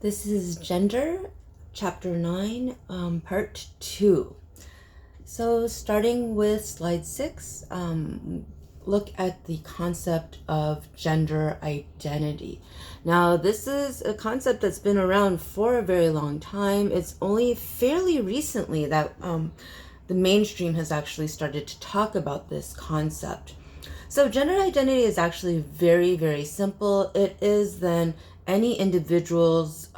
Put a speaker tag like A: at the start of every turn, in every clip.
A: This is Gender, Chapter 9, Part 2. So starting with slide 6, look at the concept of gender identity. Now, this is a concept that's been around for a very long time. It's only fairly recently that the mainstream has actually started to talk about this concept. So gender identity is actually very, very simple. It is then any individual's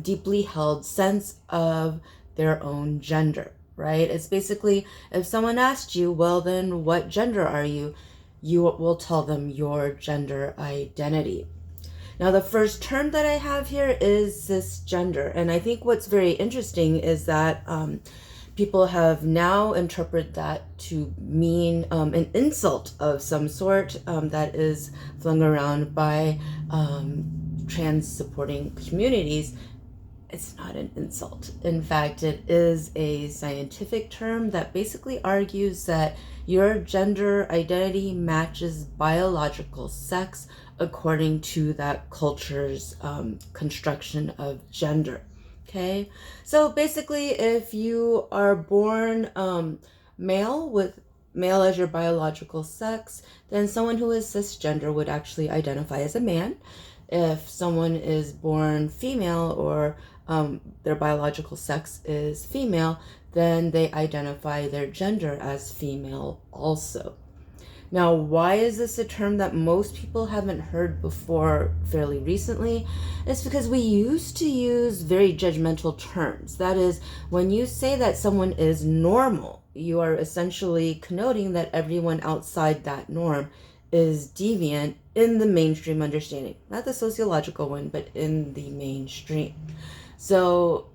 A: deeply held sense of their own gender, right? It's basically, if someone asked you, well, then what gender are you? You will tell them your gender identity. Now, the first term that I have here is cisgender. And I think what's very interesting is that people have now interpreted that to mean an insult of some sort that is flung around by trans supporting communities. It's not an insult. In fact, it is a scientific term that basically argues that your gender identity matches biological sex according to that culture's construction of gender. Okay, so basically, if you are born male with male as your biological sex, then someone who is cisgender would actually identify as a man. If someone is born female or their biological sex is female, then they identify their gender as female also. Now, why is this a term that most people haven't heard before fairly recently? It's because we used to use very judgmental terms. That is, when you say that someone is normal, you are essentially connoting that everyone outside that norm is deviant in the mainstream understanding. Not the sociological one, but in the mainstream. So,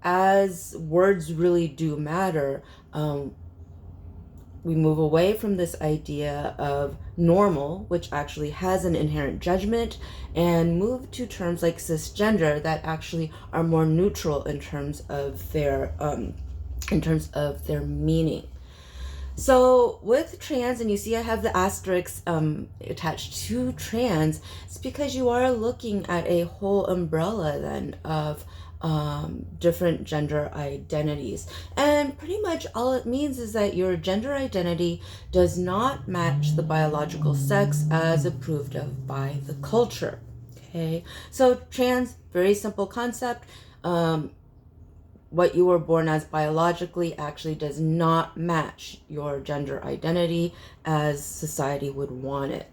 A: as words really do matter, we move away from this idea of normal, which actually has an inherent judgment, and move to terms like cisgender that actually are more neutral in terms of their meaning. So with trans, and you see I have the asterisk attached to trans, it's because you are looking at a whole umbrella then of different gender identities. And pretty much all it means is that your gender identity does not match the biological sex as approved of by the culture. Okay, so trans, very simple concept. What you were born as biologically actually does not match your gender identity as society would want it.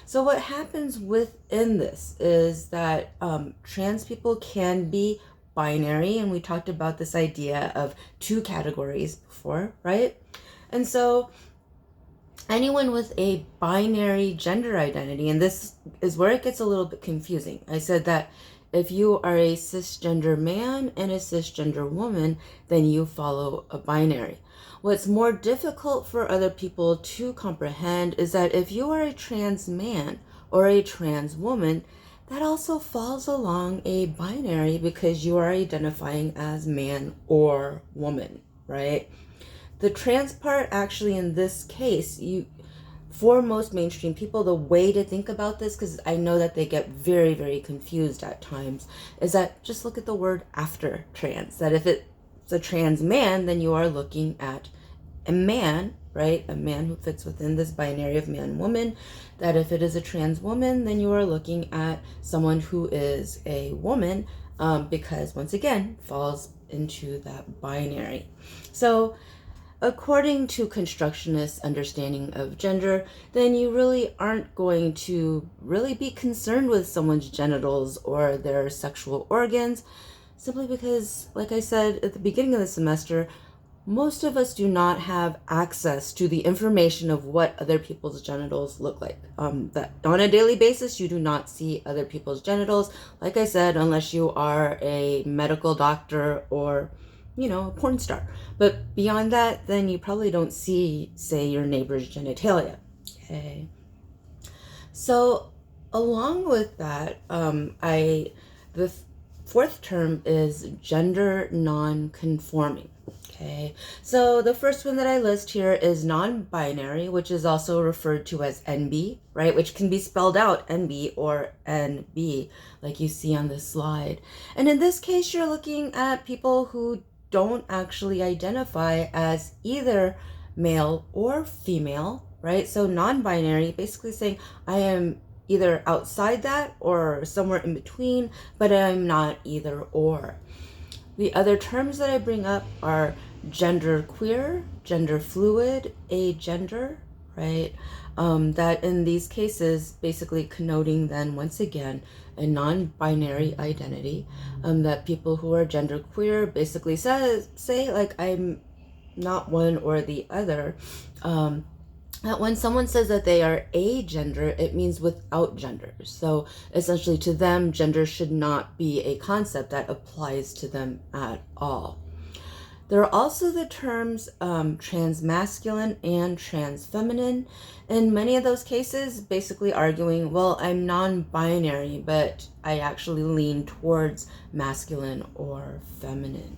A: So what happens within this is that trans people can be binary, and we talked about this idea of two categories before, right? And so anyone with a binary gender identity, and this is where it gets a little bit confusing. I said that if you are a cisgender man and a cisgender woman, then you follow a binary. What's more difficult for other people to comprehend is that if you are a trans man or a trans woman, that also falls along a binary because you are identifying as man or woman, right? The trans part actually in this case, for most mainstream people, the way to think about this, because I know that they get very, very confused at times, is that just look at the word after trans. That if it's a trans man, then you are looking at a man, right? A man who fits within this binary of man woman. That if it is a trans woman, then you are looking at someone who is a woman, because once again falls into that binary. So according to constructionist understanding of gender, then you really aren't going to really be concerned with someone's genitals or their sexual organs, simply because, like I said at the beginning of the semester, most of us do not have access to the information of what other people's genitals look like. That on a daily basis, you do not see other people's genitals, like I said, unless you are a medical doctor or a porn star. But beyond that, then you probably don't see, say, your neighbor's genitalia. Okay. So along with that, the fourth term is gender non-conforming. Okay, so the first one that I list here is non-binary, which is also referred to as NB, right? Which can be spelled out NB or NB, like you see on this slide. And in this case, you're looking at people who don't actually identify as either male or female, right? So non-binary, basically saying I am either outside that or somewhere in between, but I'm not either or. The other terms that I bring up are gender queer, gender fluid, agender, right? That in these cases, basically connoting then once again a non-binary identity. That people who are gender queer basically say like I'm not one or the other. That when someone says that they are agender, it means without gender. So essentially to them, gender should not be a concept that applies to them at all. There are also the terms transmasculine and transfeminine. In many of those cases, basically arguing, well, I'm non-binary, but I actually lean towards masculine or feminine.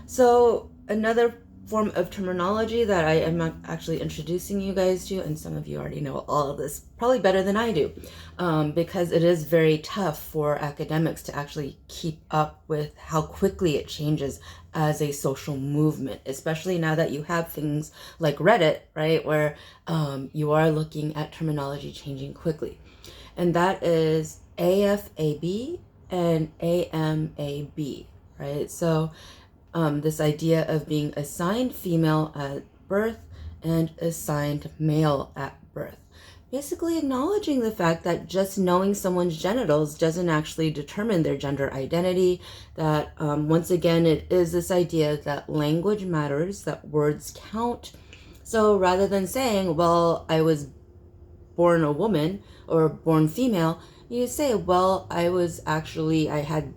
A: So another form of terminology that I am actually introducing you guys to, and some of you already know all of this probably better than I do, because it is very tough for academics to actually keep up with how quickly it changes as a social movement, especially now that you have things like Reddit, right, where you are looking at terminology changing quickly. And that is AFAB and AMAB, right? So this idea of being assigned female at birth and assigned male at birth. Basically acknowledging the fact that just knowing someone's genitals doesn't actually determine their gender identity, that once again, it is this idea that language matters, that words count. So rather than saying, well, I was born a woman or born female, you say, well, I had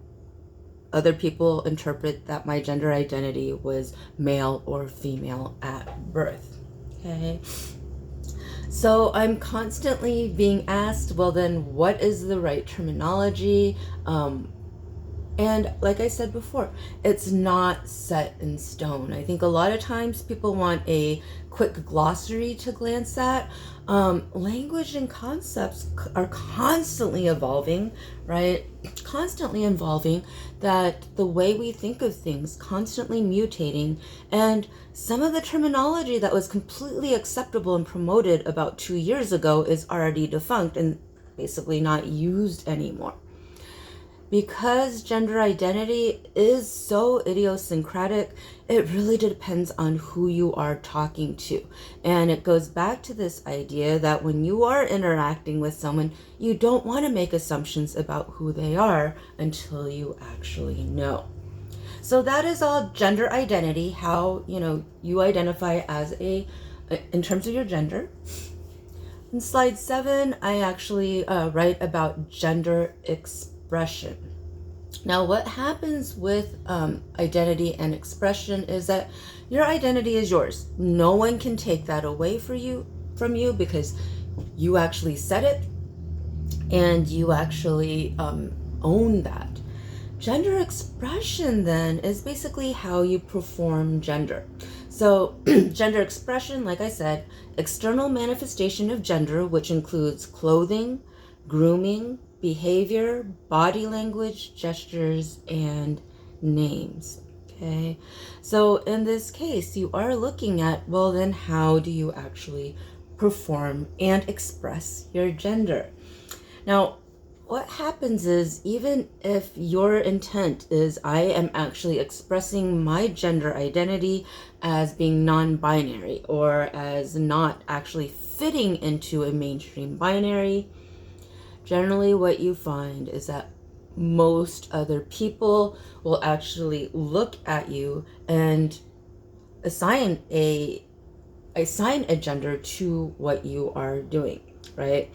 A: other people interpret that my gender identity was male or female at birth. Okay. So I'm constantly being asked, well, then what is the right terminology? And like I said before, it's not set in stone. I think a lot of times people want a quick glossary to glance at. Language and concepts are constantly evolving, right? Constantly evolving, that the way we think of things constantly mutating, and some of the terminology that was completely acceptable and promoted about 2 years ago is already defunct and basically not used anymore. Because gender identity is so idiosyncratic, it really depends on who you are talking to. And it goes back to this idea that when you are interacting with someone, you don't want to make assumptions about who they are until you actually know. So that is all gender identity, how, you identify as in terms of your gender. In slide 7, I actually write about gender expression. Now, what happens with identity and expression is that your identity is yours. No one can take that away from you because you actually said it and you actually own that. Gender expression then is basically how you perform gender. So gender expression, like I said, external manifestation of gender, which includes clothing, grooming, behavior, body language, gestures, and names. Okay, so in this case, you are looking at, well, then how do you actually perform and express your gender? Now, what happens is, even if your intent is I am actually expressing my gender identity as being non-binary or as not actually fitting into a mainstream binary, generally what you find is that most other people will actually look at you and assign a gender to what you are doing, right?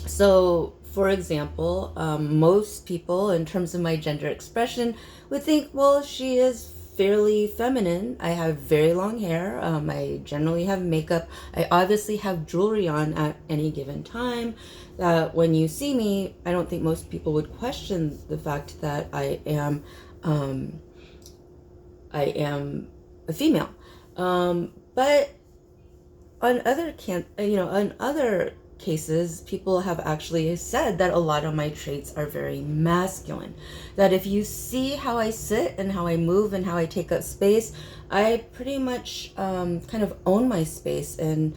A: So for example, most people in terms of my gender expression would think, well, she is fairly feminine. I have very long hair. I generally have makeup. I obviously have jewelry on at any given time. When you see me, I don't think most people would question the fact that I am a female. But on other cases, people have actually said that a lot of my traits are very masculine. That if you see how I sit and how I move and how I take up space, I pretty much kind of own my space and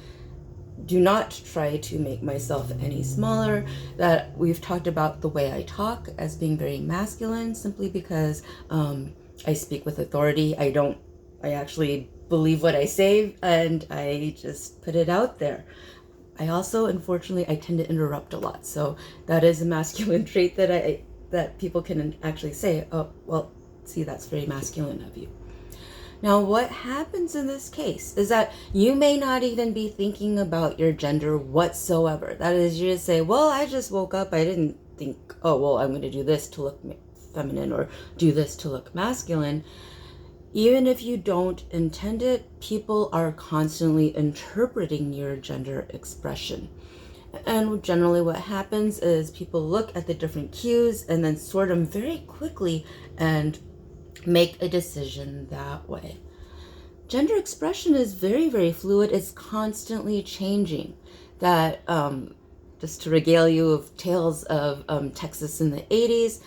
A: do not try to make myself any smaller. That we've talked about the way I talk as being very masculine, simply because I speak with authority. I actually believe what I say, and I just put it out there. I also, unfortunately, I tend to interrupt a lot. So that is a masculine trait that people can actually say, oh, well, see, that's very masculine of you. Now, what happens in this case is that you may not even be thinking about your gender whatsoever. That is, you just say, well, I just woke up. I didn't think, oh, well, I'm going to do this to look feminine or do this to look masculine. Even if you don't intend it, people are constantly interpreting your gender expression. And generally what happens is people look at the different cues and then sort them very quickly and make a decision that way. Gender expression is very, very fluid. It's constantly changing. That, just to regale you of tales of Texas in the 80s,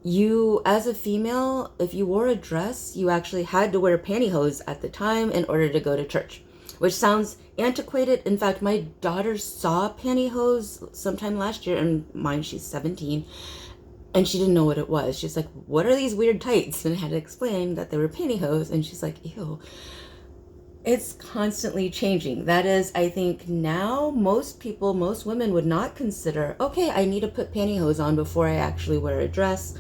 A: you, as a female, if you wore a dress, you actually had to wear pantyhose at the time in order to go to church, which sounds antiquated. In fact, my daughter saw pantyhose sometime last year, and mind, she's 17, and she didn't know what it was. She's like, what are these weird tights? And I had to explain that they were pantyhose, and she's like, ew. It's constantly changing. That is, I think now most women would not consider, okay, I need to put pantyhose on before I actually wear a dress.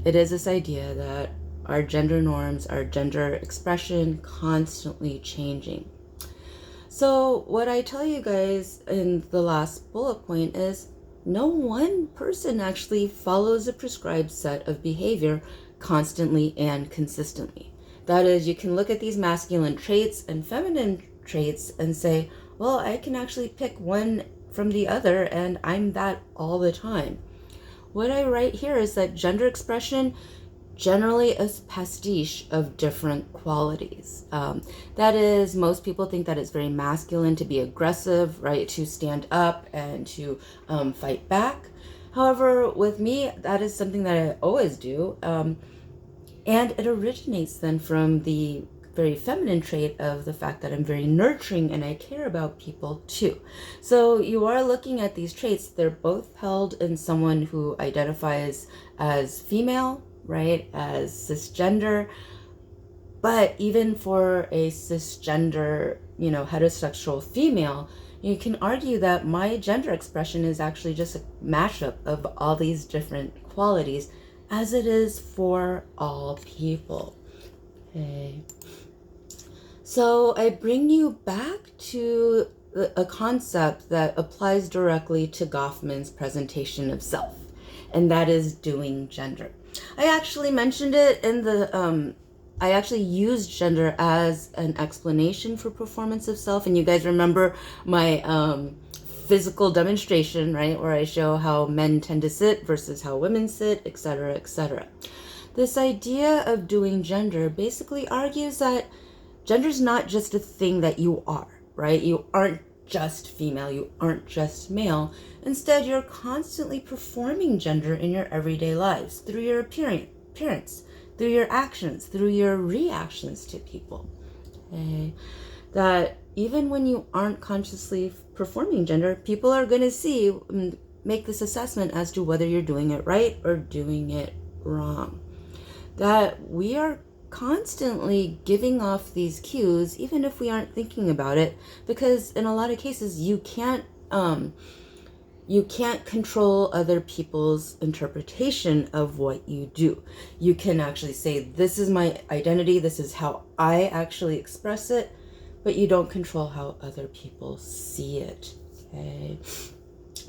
A: It is this idea that our gender norms, our gender expression constantly changing. So what I tell you guys in the last bullet point is no one person actually follows a prescribed set of behavior constantly and consistently. That is, you can look at these masculine traits and feminine traits and say, well, I can actually pick one from the other and I'm that all the time. What I write here is that gender expression generally is pastiche of different qualities. That is, most people think that it's very masculine to be aggressive, right? To stand up and to fight back. However, with me, that is something that I always do. And it originates then from the very feminine trait of the fact that I'm very nurturing and I care about people too. So you are looking at these traits. They're both held in someone who identifies as female, right, as cisgender. But even for a cisgender, heterosexual female, you can argue that my gender expression is actually just a mashup of all these different qualities, as it is for all people. Okay. So I bring you back to a concept that applies directly to Goffman's presentation of self, and that is doing gender. I actually mentioned it in I actually used gender as an explanation for performance of self, and you guys remember my physical demonstration, right, where I show how men tend to sit versus how women sit, etc., etc. This idea of doing gender basically argues that gender is not just a thing that you are, right? You aren't just female, you aren't just male. Instead, you're constantly performing gender in your everyday lives through your appearance, through your actions, through your reactions to people. Okay? That even when you aren't consciously performing gender, people are going to make this assessment as to whether you're doing it right or doing it wrong. That we are constantly giving off these cues, even if we aren't thinking about it, because in a lot of cases you can't control other people's interpretation of what you do. You can actually say, this is my identity, this is how I actually express it, but you don't control how other people see it. Okay?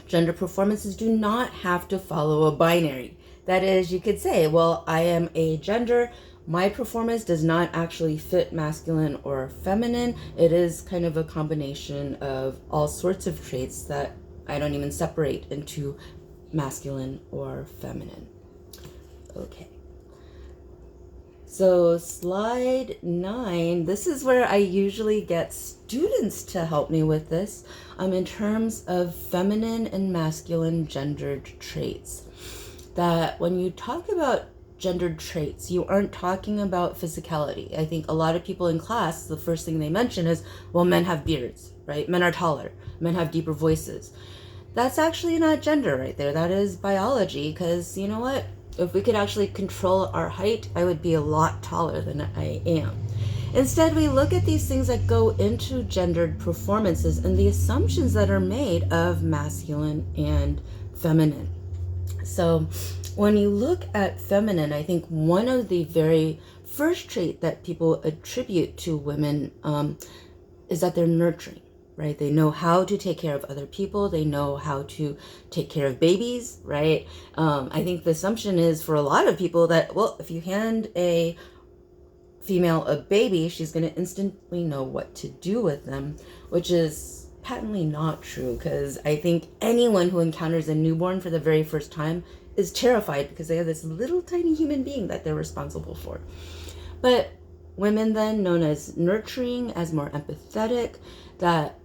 A: Gender performances do not have to follow a binary. That is, you could say, well, I am a gender, my performance does not actually fit masculine or feminine. It is kind of a combination of all sorts of traits that I don't even separate into masculine or feminine. Okay. So slide 9, this is where I usually get students to help me with this in terms of feminine and masculine gendered traits. That when you talk about gendered traits, you aren't talking about physicality. I think a lot of people in class, the first thing they mention is, well, men have beards, right? Men are taller, men have deeper voices. That's actually not gender right there. That is biology, because you know what? If we could actually control our height, I would be a lot taller than I am. Instead, we look at these things that go into gendered performances and the assumptions that are made of masculine and feminine. So when you look at feminine, I think one of the very first trait that people attribute to women is that they're nurturing. Right? They know how to take care of other people. They know how to take care of babies, right? I think the assumption is for a lot of people that, well, if you hand a female a baby, she's going to instantly know what to do with them, which is patently not true, because I think anyone who encounters a newborn for the very first time is terrified because they have this little tiny human being that they're responsible for. But women then, known as nurturing, as more empathetic, that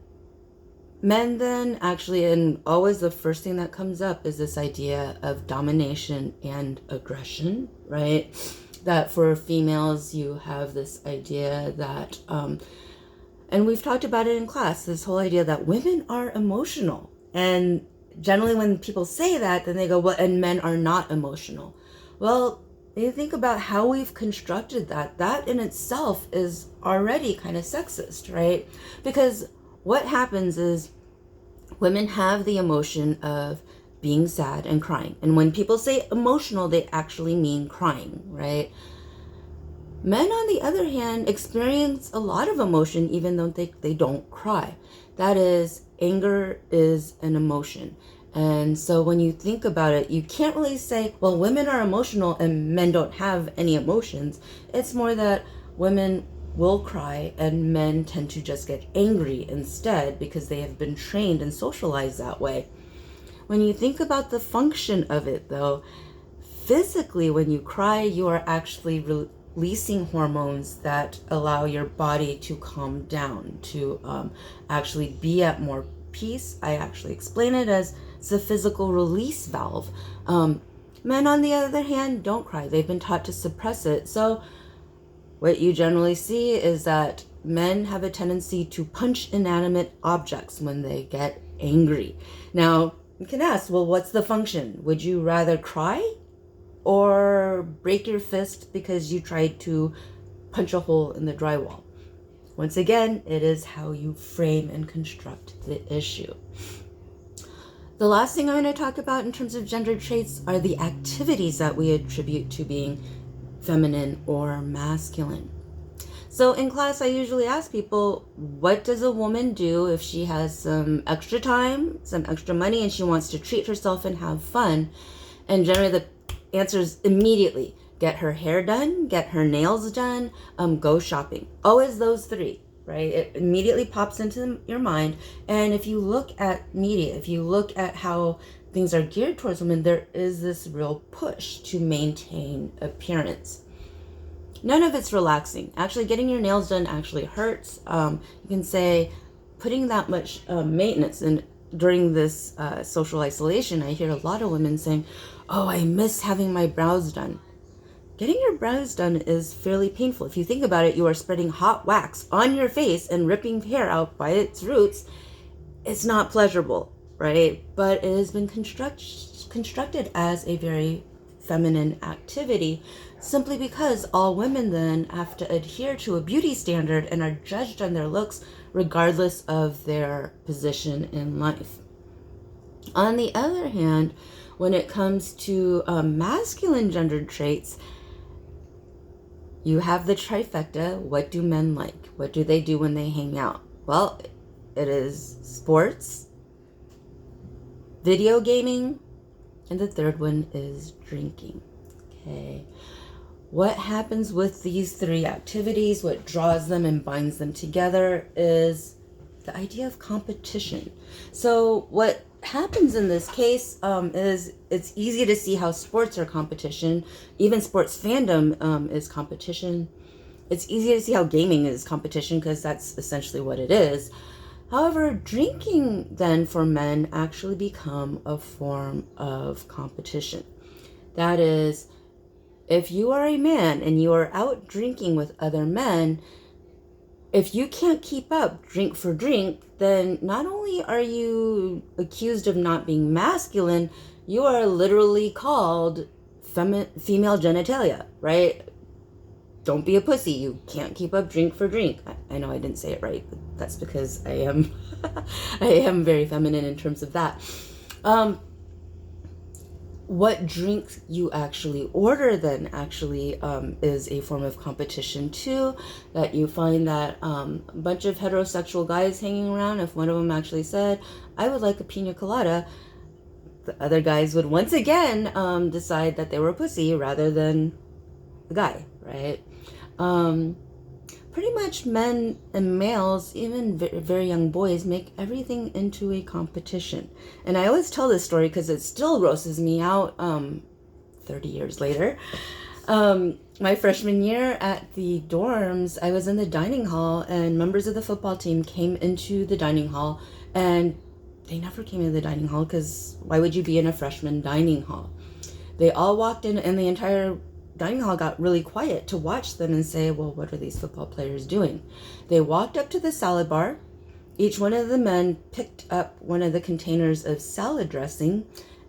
A: men then actually, and always the first thing that comes up is this idea of domination and aggression, right? That for females, you have this idea that, and we've talked about it in class, this whole idea that women are emotional. And generally when people say that, then they go, well, and men are not emotional. Well, you think about how we've constructed that in itself is already kind of sexist, right? Because what happens is women have the emotion of being sad and crying. And when people say emotional, they actually mean crying, right? Men, on the other hand, experience a lot of emotion even though they don't cry. That is, anger is an emotion. And so when you think about it, you can't really say, well, women are emotional and men don't have any emotions. It's more that women will cry and men tend to just get angry instead because they have been trained and socialized that way. When you think about the function of it though, physically when you cry, you are actually releasing hormones that allow your body to calm down, to actually be at more peace. I actually explain it as it's a physical release valve. Men, on the other hand, don't cry. They've been taught to suppress it. So what you generally see is that men have a tendency to punch inanimate objects when they get angry. Now, you can ask, well, what's the function? Would you rather cry or break your fist because you tried to punch a hole in the drywall? Once again, it is how you frame and construct the issue. The last thing I'm going to talk about in terms of gender traits are the activities that we attribute to being feminine or masculine. So in class, I usually ask people, what does a woman do if she has some extra time, some extra money, and she wants to treat herself and have fun? And generally the answer is immediately, get her hair done, get her nails done, go shopping. Always those three, right? It immediately pops into your mind. And if you look at media, if you look at how things are geared towards women, there is this real push to maintain appearance. None of it's relaxing. Actually, getting your nails done actually hurts. You can say putting that much maintenance, and during this social isolation, I hear a lot of women saying, oh, I miss having my brows done. Getting your brows done is fairly painful. If you think about it, you are spreading hot wax on your face and ripping hair out by its roots. It's not pleasurable, right? But it has been constructed as a very feminine activity, simply because all women then have to adhere to a beauty standard and are judged on their looks regardless of their position in life. On the other hand, when it comes to masculine gendered traits, you have the trifecta. What do men like? What do they do when they hang out? Well, it is sports, video gaming, and the third one is drinking. Okay. What happens with these three activities, what draws them and binds them together, is the idea of competition. So what happens in this case is it's easy to see how sports are competition. Even sports fandom is competition. It's easy to see how gaming is competition because that's essentially what it is. However, drinking then for men actually become a form of competition. That is, if you are a man and you are out drinking with other men, if you can't keep up drink for drink, then not only are you accused of not being masculine, you are literally called female genitalia, right? Don't be a pussy. You can't keep up drink for drink. I know I didn't say it right, but that's because I am I am very feminine in terms of that. What drinks you actually order then actually is a form of competition too. That you find that a bunch of heterosexual guys hanging around, if one of them actually said, I would like a pina colada, the other guys would once again decide that they were a pussy rather than the guy, right? Pretty much men and males, even very young boys, make everything into a competition. And I always tell this story because it still grosses me out 30 years later. My freshman year at the dorms, I was in the dining hall and members of the football team came into the dining hall, and they never came into the dining hall because why would you be in a freshman dining hall? They all walked in and the entire dining hall got really quiet to watch them and say, well, what are these football players doing? They walked up to the salad bar. Each one of the men picked up one of the containers of salad dressing,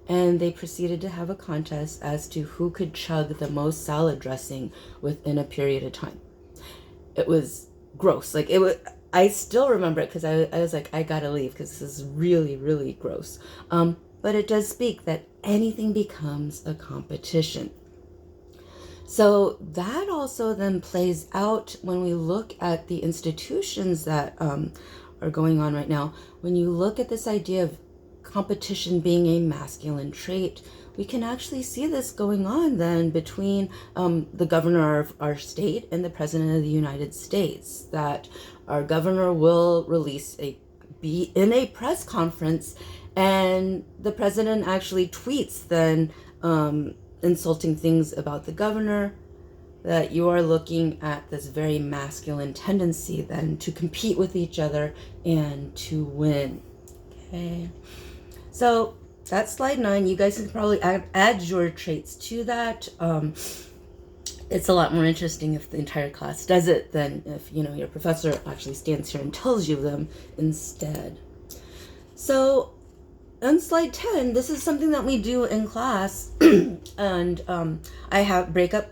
A: and they proceeded to have a contest as to who could chug the most salad dressing within a period of time. It was gross. Like, it was, I still remember it because I was like, I gotta leave because this is really, really gross. But it does speak that anything becomes a competition. So that also then plays out when we look at the institutions that are going on right now. When you look at this idea of competition being a masculine trait, we can actually see this going on then between the governor of our state and the president of the United States, that our governor will be in a press conference and the president actually tweets then insulting things about the governor, that you are looking at this very masculine tendency then to compete with each other and to win. Okay, so that's slide 9. You guys can probably add your traits to that. It's a lot more interesting if the entire class does it than if, you know, your professor actually stands here and tells you them instead. So on slide 10, this is something that we do in class, and I break up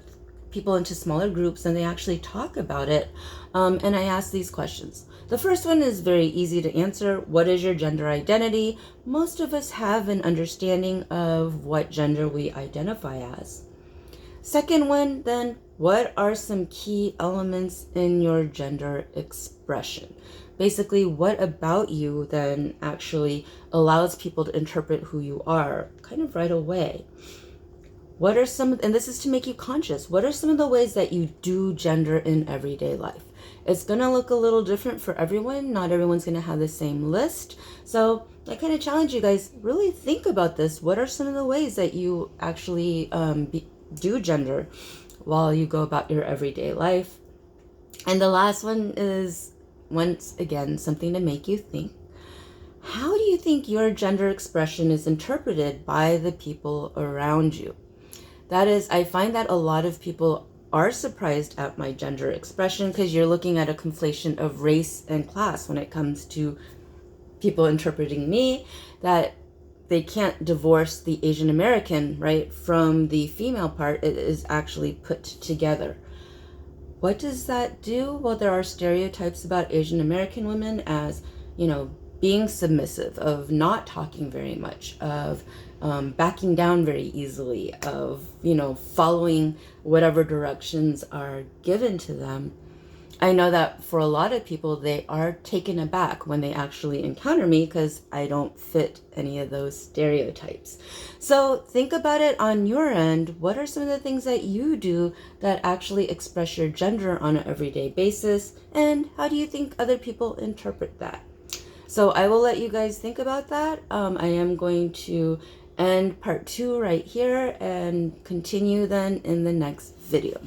A: people into smaller groups and they actually talk about it, and I ask these questions. The first one is very easy to answer. What is your gender identity? Most of us have an understanding of what gender we identify as. Second one, then, what are some key elements in your gender expression? Basically, what about you then actually allows people to interpret who you are kind of right away? What are some, and this is to make you conscious, what are some of the ways that you do gender in everyday life? It's going to look a little different for everyone. Not everyone's going to have the same list. So I kind of challenge you guys, really think about this. What are some of the ways that you actually do gender while you go about your everyday life? And the last one is, once again, something to make you think. How do you think your gender expression is interpreted by the people around you? That is, I find that a lot of people are surprised at my gender expression because you're looking at a conflation of race and class when it comes to people interpreting me, that they can't divorce the Asian American, right, from the female part. It is actually put together. What does that do? Well, there are stereotypes about Asian American women as, you know, being submissive, of not talking very much, of backing down very easily, of, you know, following whatever directions are given to them. I know that for a lot of people, they are taken aback when they actually encounter me because I don't fit any of those stereotypes. So think about it on your end. What are some of the things that you do that actually express your gender on an everyday basis? And how do you think other people interpret that? So I will let you guys think about that. I am going to end part 2 right here and continue then in the next video.